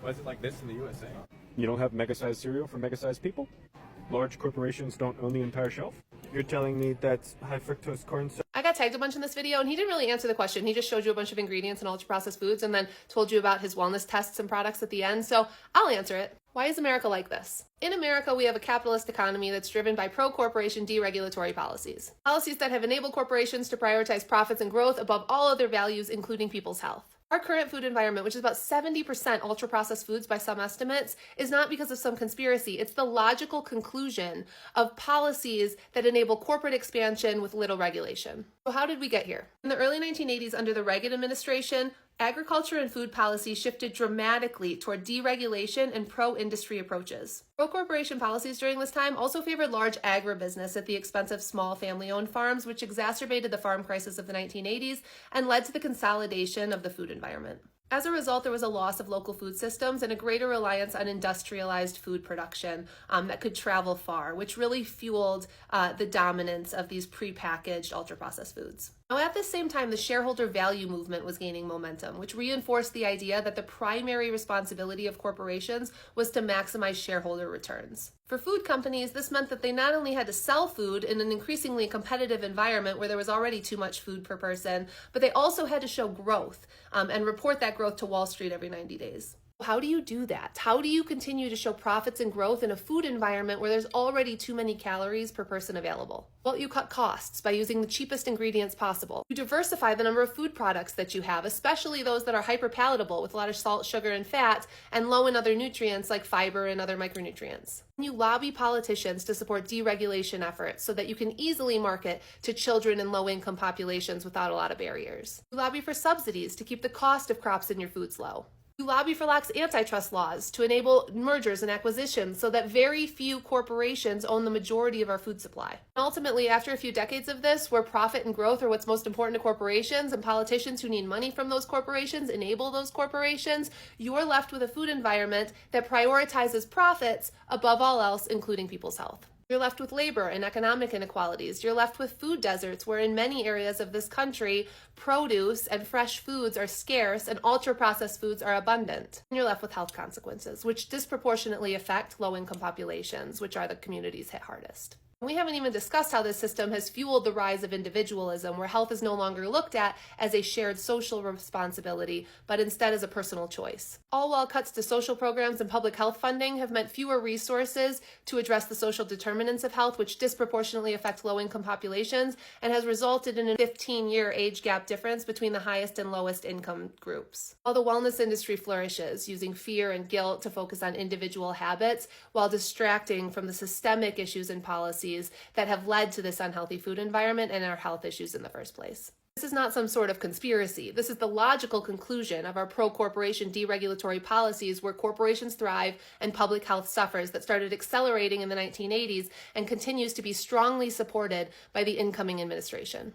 Why is it like this in the USA? You don't have mega-sized cereal for mega-sized people? Large corporations don't own the entire shelf? You're telling me that's high fructose corn syrup? I got tagged a bunch in this video and he didn't really answer the question. He just showed you a bunch of ingredients and ultra-processed foods and then told you about his wellness tests and products at the end. So I'll answer it. Why is America like this? In America, we have a capitalist economy that's driven by pro-corporation deregulatory policies. Policies that have enabled corporations to prioritize profits and growth above all other values, including people's health. Our current food environment, which is about 70% ultra-processed foods by some estimates, is not because of some conspiracy. It's the logical conclusion of policies that enable corporate expansion with little regulation. So how did we get here? In the early 1980s, under the Reagan administration, agriculture and food policy shifted dramatically toward deregulation and pro-industry approaches. Pro-corporation policies during this time also favored large agribusiness at the expense of small family-owned farms, which exacerbated the farm crisis of the 1980s and led to the consolidation of the food environment. As a result, there was a loss of local food systems and a greater reliance on industrialized food production that could travel far, which really fueled the dominance of these prepackaged ultra-processed foods. Now, at the same time, the shareholder value movement was gaining momentum, which reinforced the idea that the primary responsibility of corporations was to maximize shareholder returns. For food companies, this meant that they not only had to sell food in an increasingly competitive environment where there was already too much food per person, but they also had to show growth and report that growth to Wall Street every 90 days. How do you do that? How do you continue to show profits and growth in a food environment where there's already too many calories per person available? Well, you cut costs by using the cheapest ingredients possible. You diversify the number of food products that you have, especially those that are hyperpalatable with a lot of salt, sugar, and fat, and low in other nutrients like fiber and other micronutrients. You lobby politicians to support deregulation efforts so that you can easily market to children and low-income populations without a lot of barriers. You lobby for subsidies to keep the cost of crops in your foods low. You lobby for lax antitrust laws to enable mergers and acquisitions so that very few corporations own the majority of our food supply. And ultimately, after a few decades of this, where profit and growth are what's most important to corporations and politicians who need money from those corporations enable those corporations, you're left with a food environment that prioritizes profits above all else, including people's health. You're left with labor and economic inequalities. You're left with food deserts where in many areas of this country, produce and fresh foods are scarce and ultra-processed foods are abundant. And you're left with health consequences, which disproportionately affect low-income populations, which are the communities hit hardest. We haven't even discussed how this system has fueled the rise of individualism, where health is no longer looked at as a shared social responsibility, but instead as a personal choice. All while cuts to social programs and public health funding have meant fewer resources to address the social determinants of health, which disproportionately affect low-income populations, and has resulted in a 15-year age gap difference between the highest and lowest income groups. While the wellness industry flourishes, using fear and guilt to focus on individual habits, while distracting from the systemic issues and policies that have led to this unhealthy food environment and our health issues in the first place. This is not some sort of conspiracy. This is the logical conclusion of our pro-corporation deregulatory policies where corporations thrive and public health suffers that started accelerating in the 1980s and continues to be strongly supported by the incoming administration.